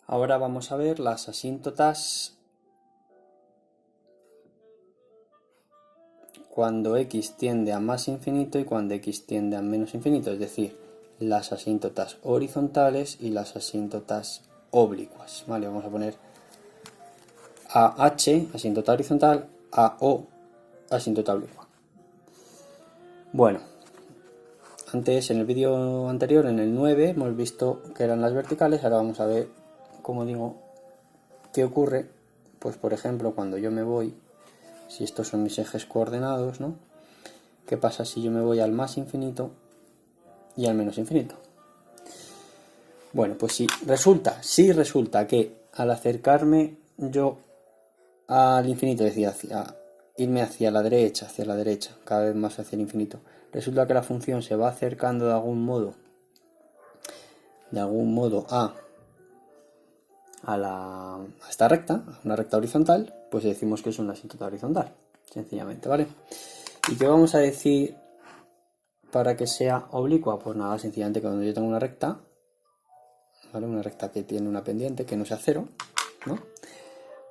Ahora vamos a ver las asíntotas cuando x tiende a más infinito y cuando x tiende a menos infinito, es decir, las asíntotas horizontales y las asíntotas oblicuas. Vale, vamos a poner AH, asíntota horizontal, AO, asíntota oblicua. Bueno, antes en el vídeo anterior, en el 9, hemos visto que eran las verticales, ahora vamos a ver, como digo, qué ocurre, pues por ejemplo, cuando yo me voy, si estos son mis ejes coordenados, ¿no? ¿Qué pasa si yo me voy al más infinito y al menos infinito? Bueno, pues si resulta que al acercarme yo al infinito, es decir, irme hacia la derecha, cada vez más hacia el infinito, resulta que la función se va acercando de algún modo a esta recta, a una recta horizontal, pues decimos que es una asíntota horizontal, sencillamente, ¿vale? ¿Y qué vamos a decir para que sea oblicua? Pues nada, sencillamente que cuando yo tengo una recta, ¿vale? Una recta que tiene una pendiente que no sea cero, ¿no?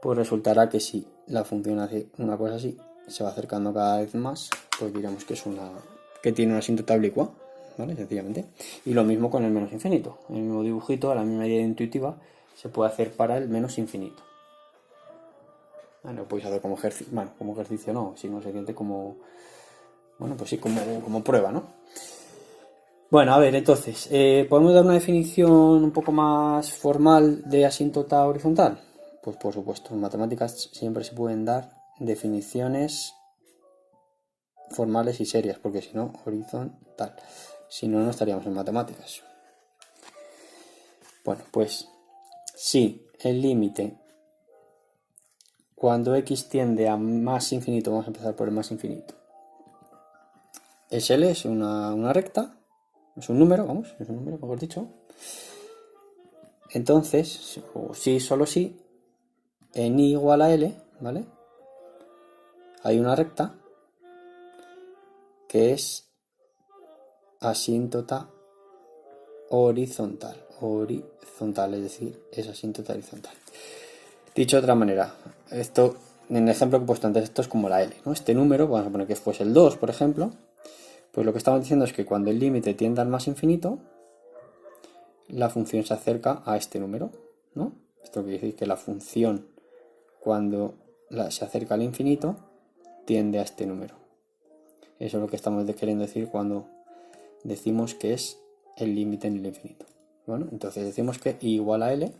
Pues resultará que si la función hace una cosa así, se va acercando cada vez más, pues diremos que tiene una asíntota oblicua, ¿vale? Sencillamente. Y lo mismo con el menos infinito. El mismo dibujito, la misma idea intuitiva, se puede hacer para el menos infinito. Lo podéis hacer como ejercicio, bueno, como ejercicio no, sino sencillamente como, bueno, pues sí, como prueba, ¿no? Bueno, a ver, entonces, ¿podemos dar una definición un poco más formal de asíntota horizontal? Pues por supuesto, en matemáticas siempre se pueden dar definiciones formales y serias, porque si no, horizontal. Si no, no estaríamos en matemáticas. Bueno, pues si el límite cuando x tiende a más infinito, vamos a empezar por el más infinito, es L, es una recta, es un número, mejor dicho. Entonces, o sí, solo sí, en i igual a L, ¿vale? Hay una recta que es asíntota horizontal, es decir, es asíntota horizontal. Dicho de otra manera, esto, en el ejemplo que he puesto antes, esto es como la L, ¿no? Este número, vamos a poner que fuese el 2, por ejemplo, pues lo que estamos diciendo es que cuando el límite tiende al más infinito, la función se acerca a este número, ¿no? Esto quiere decir que la función, cuando se acerca al infinito, tiende a este número. Eso es lo que estamos queriendo decir cuando decimos que es el límite en el infinito. Bueno, entonces decimos que i igual a L,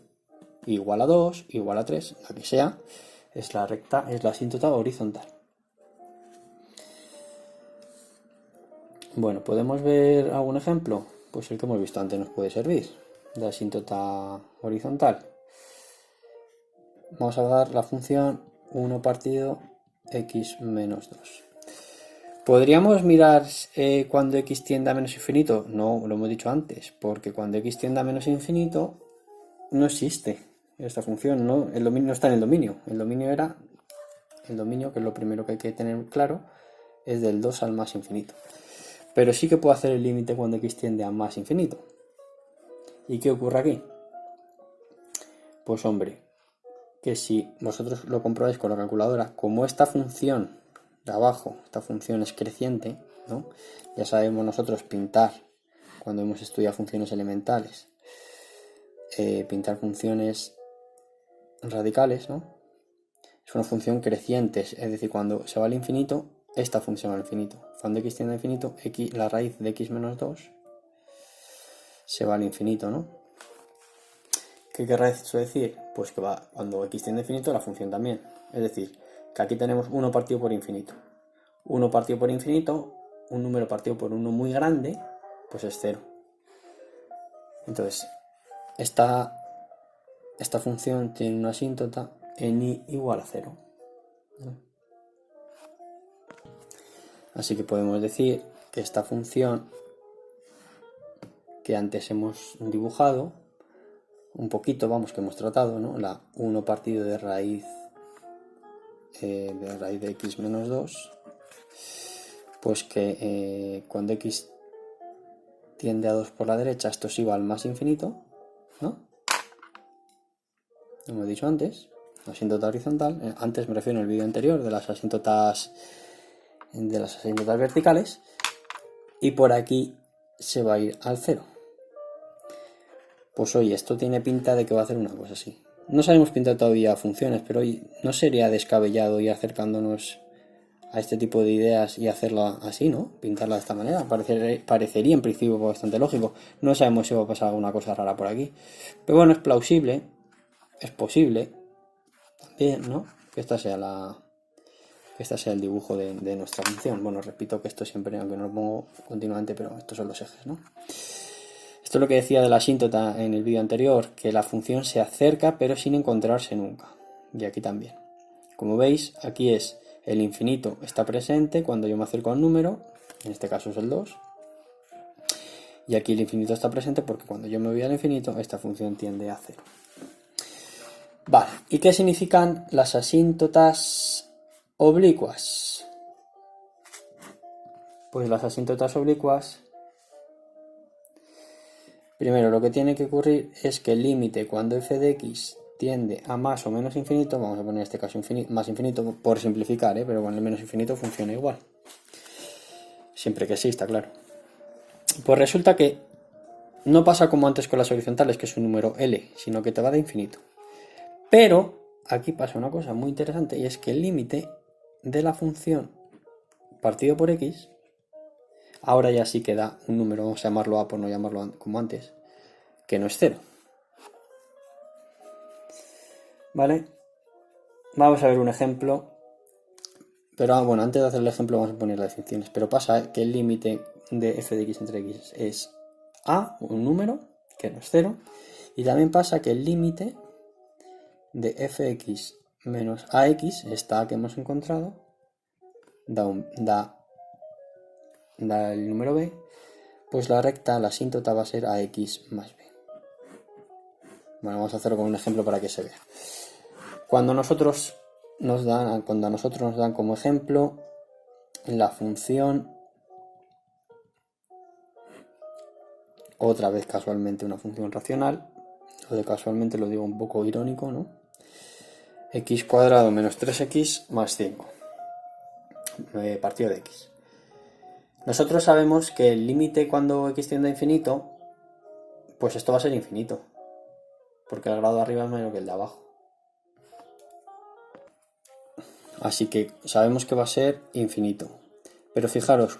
i igual a 2, i igual a 3, la que sea, es la recta, es la asíntota horizontal. Bueno, ¿podemos ver algún ejemplo? Pues el que hemos visto antes nos puede servir, de asíntota horizontal. Vamos a dar la función 1 partido x menos 2. ¿Podríamos mirar cuando x tiende a menos infinito? No, lo hemos dicho antes, porque cuando x tiende a menos infinito no existe esta función, ¿no? El dominio no está en el dominio. El dominio, que es lo primero que hay que tener claro, es del 2 al más infinito. Pero sí que puedo hacer el límite cuando x tiende a más infinito. ¿Y qué ocurre aquí? Pues hombre, que si vosotros lo comprobáis con la calculadora, como esta función de abajo, esta función es creciente, ¿no? Ya sabemos nosotros pintar, cuando hemos estudiado funciones elementales, pintar funciones radicales, ¿no? Es una función creciente, es decir, cuando se va al infinito, esta función va al infinito. Cuando x tiende al infinito, la raíz de x menos 2 se va al infinito, ¿no? ¿Qué querrá eso decir? Pues que va, cuando x tiende al infinito, la función también. Es decir, que aquí tenemos 1 partido por infinito. 1 partido por infinito, un número partido por uno muy grande, pues es 0. Entonces, esta función tiene una asíntota en i igual a 0. Así que podemos decir que esta función que antes hemos dibujado, un poquito, vamos, que hemos tratado, ¿no? La 1 partido de raíz de x menos 2, pues que cuando x tiende a 2 por la derecha, esto sí va al más infinito, ¿no? como he dicho antes, asíntota horizontal. Antes me refiero en el vídeo anterior de las asíntotas verticales. Y por aquí se va a ir al 0. Pues oye, esto tiene pinta de que va a hacer una cosa así. No sabemos pintar todavía funciones, pero oye, no sería descabellado ir acercándonos a este tipo de ideas y hacerla así, ¿no? Pintarla de esta manera. Parecería en principio bastante lógico. No sabemos si va a pasar alguna cosa rara por aquí. Pero bueno, es plausible, es posible también, ¿no? Que esta sea el dibujo de nuestra función. Bueno, repito que esto siempre, aunque no lo pongo continuamente, pero estos son los ejes, ¿no? Esto es lo que decía de la asíntota en el vídeo anterior, que la función se acerca pero sin encontrarse nunca. Y aquí también. Como veis, aquí es el infinito está presente cuando yo me acerco al número, en este caso es el 2. Y aquí el infinito está presente porque cuando yo me voy al infinito, esta función tiende a 0. Vale, ¿y qué significan las asíntotas oblicuas? Pues las asíntotas oblicuas, primero lo que tiene que ocurrir es que el límite cuando f de x tiende a más o menos infinito, vamos a poner en este caso más infinito por simplificar, pero con el menos infinito funciona igual. Siempre que exista, claro. Pues resulta que no pasa como antes con las horizontales, que es un número L, sino que te va de infinito. Pero aquí pasa una cosa muy interesante y es que el límite de la función partido por x, ahora ya sí que da un número, vamos a llamarlo a por no llamarlo como antes, que no es 0. ¿Vale? Vamos a ver un ejemplo. Pero bueno, antes de hacer el ejemplo vamos a poner las definiciones. Pero pasa que el límite de f de x entre x es a, un número, que no es 0. Y también pasa que el límite de fx menos ax, esta a que hemos encontrado, da el número b, pues la recta, la asíntota va a ser ax más b. Bueno, vamos a hacerlo con un ejemplo para que se vea. Cuando a nosotros nos dan como ejemplo la función, otra vez casualmente una función racional, lo de casualmente lo digo un poco irónico, ¿no? X cuadrado menos 3x más 5 partido de x. Nosotros sabemos que el límite cuando x tiende a infinito, pues esto va a ser infinito, porque el grado de arriba es mayor que el de abajo. Así que sabemos que va a ser infinito. Pero fijaros,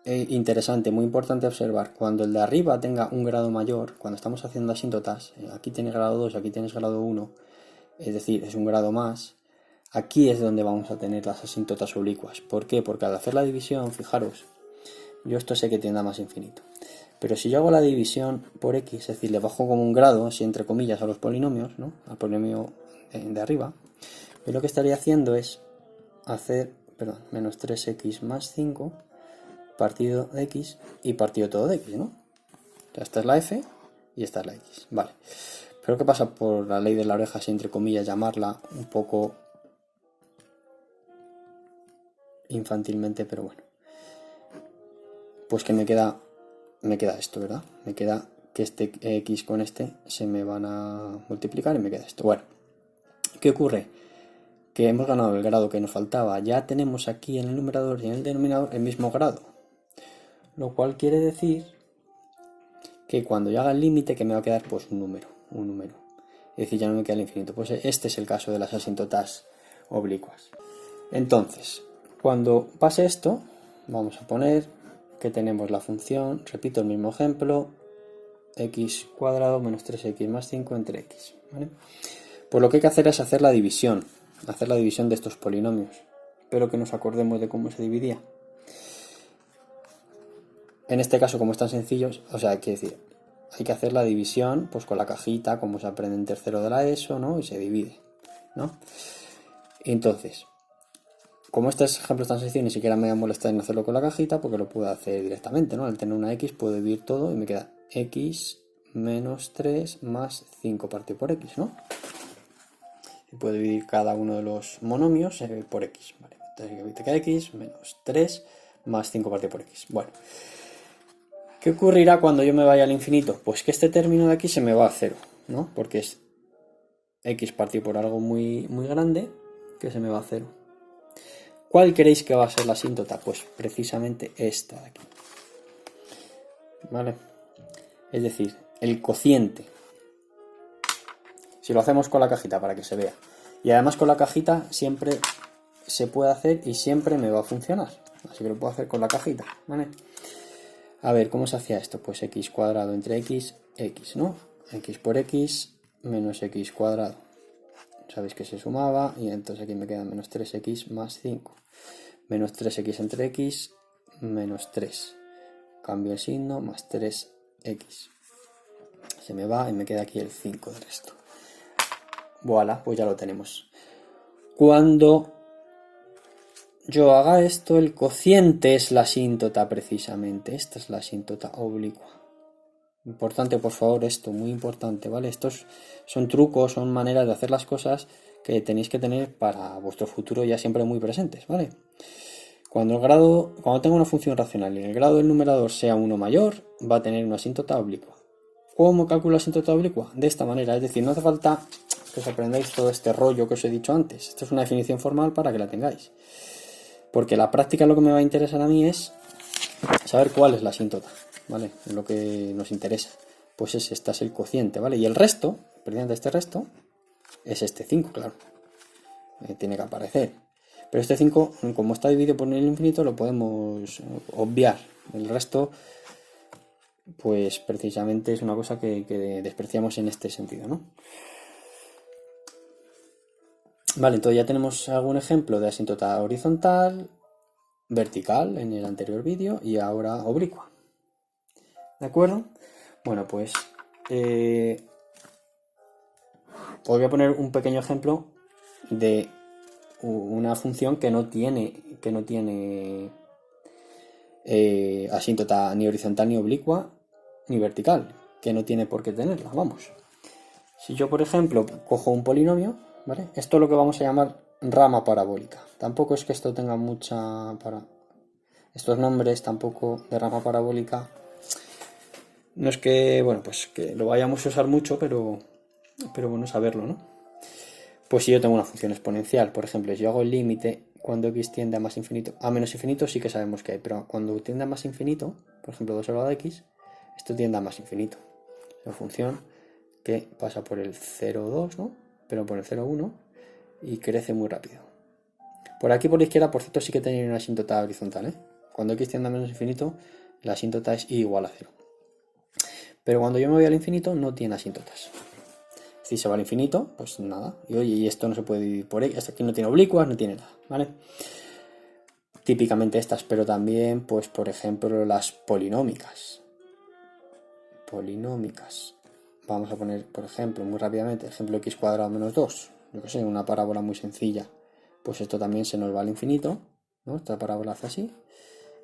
interesante, muy importante observar, cuando el de arriba tenga un grado mayor, cuando estamos haciendo asíntotas, aquí tienes grado 2, aquí tienes grado 1, es decir, es un grado más, aquí es donde vamos a tener las asíntotas oblicuas. ¿Por qué? Porque al hacer la división, fijaros, yo esto sé que tiende a más infinito. Pero si yo hago la división por x, es decir, le bajo como un grado, así entre comillas, a los polinomios, ¿no? Al polinomio de arriba, yo lo que estaría haciendo es hacer, menos 3x más 5 partido de x y partido todo de x, ¿no? O sea, esta es la f y esta es la x, vale. Pero ¿qué pasa por la ley de la oreja, si entre comillas llamarla un poco infantilmente, pero bueno? Pues que me queda esto, ¿verdad? Me queda que este x con este se me van a multiplicar y me queda esto. Bueno, ¿qué ocurre? Que hemos ganado el grado que nos faltaba. Ya tenemos aquí en el numerador y en el denominador el mismo grado. Lo cual quiere decir que cuando yo haga el límite que me va a quedar pues un número. Es decir, ya no me queda el infinito. Pues este es el caso de las asíntotas oblicuas. Entonces, cuando pase esto, vamos a poner que tenemos la función, repito el mismo ejemplo, x cuadrado menos 3x más 5 entre x, ¿vale? Pues lo que hay que hacer es hacer la división de estos polinomios. Espero que nos acordemos de cómo se dividía. En este caso, como están sencillos, o sea, hay que hacer la división pues con la cajita, como se aprende en tercero de la ESO, ¿no? Y se divide, ¿no? Entonces, como estos ejemplos tan sencillos, ni siquiera me voy a molestar en hacerlo con la cajita, porque lo puedo hacer directamente, ¿no? Al tener una x puedo dividir todo y me queda x menos 3 más 5 partido por x, ¿no? Y puedo dividir cada uno de los monomios por x, ¿vale? Entonces te queda x menos 3 más 5 partido por x. Bueno, ¿qué ocurrirá cuando yo me vaya al infinito? Pues que este término de aquí se me va a 0, ¿no? Porque x partido por algo muy, muy grande, que se me va a 0. ¿Cuál creéis que va a ser la asíntota? Pues precisamente esta de aquí. ¿Vale? Es decir, el cociente. Si lo hacemos con la cajita para que se vea. Y además con la cajita siempre se puede hacer y siempre me va a funcionar. Así que lo puedo hacer con la cajita, ¿vale? A ver, ¿cómo se hacía esto? Pues x cuadrado entre x, ¿no? X por x menos x cuadrado. Sabéis que se sumaba y entonces aquí me queda menos 3x más 5. Menos 3x entre x menos 3. Cambio el signo, más 3x. Se me va y me queda aquí el 5 de resto. Voilà, pues ya lo tenemos. Cuando yo haga esto, el cociente es la asíntota precisamente. Esta es la asíntota oblicua. Importante, por favor, esto, muy importante, ¿vale? Estos son trucos, son maneras de hacer las cosas que tenéis que tener para vuestro futuro ya siempre muy presentes, ¿vale? Cuando tenga una función racional y el grado del numerador sea 1 mayor, va a tener una asíntota oblicua. ¿Cómo calculo la asíntota oblicua? De esta manera, es decir, no hace falta que os aprendáis todo este rollo que os he dicho antes. Esto es una definición formal para que la tengáis. Porque la práctica lo que me va a interesar a mí es saber cuál es la asíntota, ¿vale? Lo que nos interesa. Pues esta es el cociente, ¿vale? Y el resto, precisamente este resto, es este 5, claro. Tiene que aparecer. Pero este 5, como está dividido por el infinito, lo podemos obviar. El resto, pues precisamente es una cosa que despreciamos en este sentido, ¿no? Vale, entonces ya tenemos algún ejemplo de asíntota horizontal, vertical en el anterior vídeo y ahora oblicua. ¿De acuerdo? Bueno, pues os voy a poner un pequeño ejemplo de una función que no tiene asíntota ni horizontal ni oblicua ni vertical, que no tiene por qué tenerla, vamos. Si yo, por ejemplo, cojo un polinomio, ¿vale? Esto es lo que vamos a llamar rama parabólica. Tampoco es que esto tenga estos nombres tampoco de rama parabólica. No es que, bueno, pues que lo vayamos a usar mucho, pero bueno saberlo, ¿no? Pues si yo tengo una función exponencial, por ejemplo, si yo hago el límite cuando x tiende a más infinito, a menos infinito sí que sabemos que hay, pero cuando tiende a más infinito, por ejemplo 2 elevado a x, esto tiende a más infinito. Es una función que pasa por el 0,2, ¿no? Pero por el 0,1 y crece muy rápido. Por aquí por la izquierda, por cierto, sí que tiene una asíntota horizontal, ¿eh? Cuando x tiende a menos infinito, la asíntota es y igual a 0. Pero cuando yo me voy al infinito, no tiene asíntotas. Si se va al infinito, pues nada. Y oye, y esto no se puede dividir por x. Aquí no tiene oblicuas, no tiene nada, ¿vale? Típicamente estas, pero también, pues por ejemplo, las polinómicas. Vamos a poner, por ejemplo, muy rápidamente, ejemplo x cuadrado menos 2. Yo que sé, una parábola muy sencilla. Pues esto también se nos va al infinito, ¿no? Esta parábola hace así.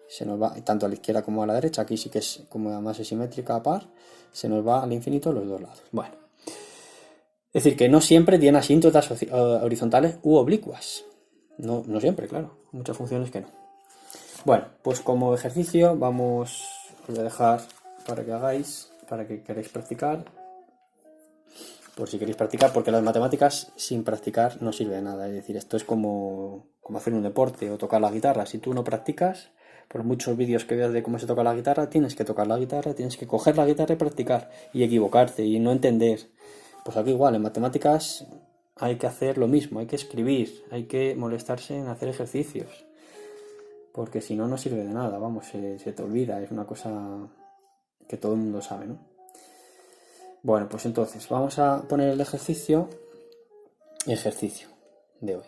Se nos va tanto a la izquierda como a la derecha. Aquí sí que es, como además es simétrica a par, se nos va al infinito a los dos lados. Bueno. Es decir, que no siempre tiene asíntotas horizontales u oblicuas. No siempre, claro. Muchas funciones que no. Bueno, pues como ejercicio os voy a dejar para que hagáis, para que queráis practicar. Por si queréis practicar, porque las matemáticas sin practicar no sirve de nada. Es decir, esto es como hacer un deporte o tocar la guitarra. Si tú no practicas, por muchos vídeos que veas de cómo se toca la guitarra, tienes que tocar la guitarra, tienes que coger la guitarra y practicar. Y equivocarte y no entender. Pues aquí igual, en matemáticas hay que hacer lo mismo, hay que escribir, hay que molestarse en hacer ejercicios. Porque si no, no sirve de nada, vamos, se te olvida, es una cosa que todo el mundo sabe, ¿no? Bueno, pues entonces, vamos a poner el ejercicio de hoy.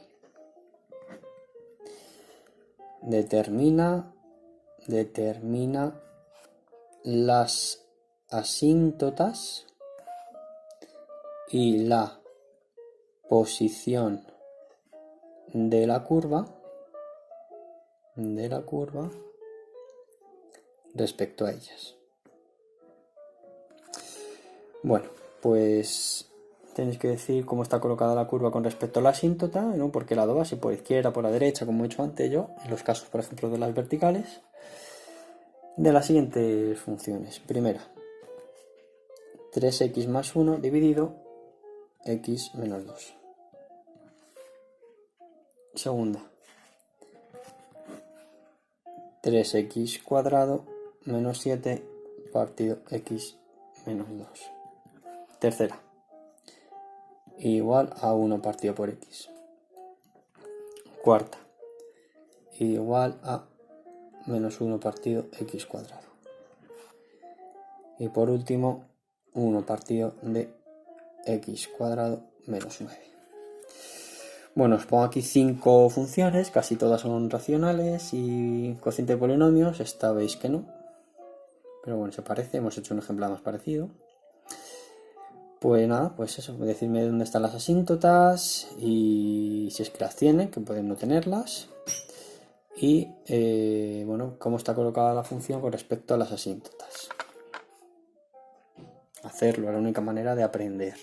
Determina las asíntotas y la posición de la curva respecto a ellas. Bueno, pues tenéis que decir cómo está colocada la curva con respecto a la asíntota, ¿no? Por qué lado va, si por izquierda, por la derecha, como he hecho antes yo, en los casos, por ejemplo, de las verticales, de las siguientes funciones. Primera, 3x más 1 dividido x menos 2. Segunda, 3x cuadrado menos 7 partido x menos 2. Tercera, igual a 1 partido por x. Cuarta, igual a menos 1 partido x cuadrado. Y por último, 1 partido de x cuadrado menos 9. Bueno, os pongo aquí 5 funciones, casi todas son racionales y cociente de polinomios, esta veis que no. Pero bueno, se parece, hemos hecho un ejemplo más parecido. Pues nada, pues eso, decirme dónde están las asíntotas y si es que las tienen, que pueden no tenerlas. Y bueno, cómo está colocada la función con respecto a las asíntotas. Hacerlo es la única manera de aprender.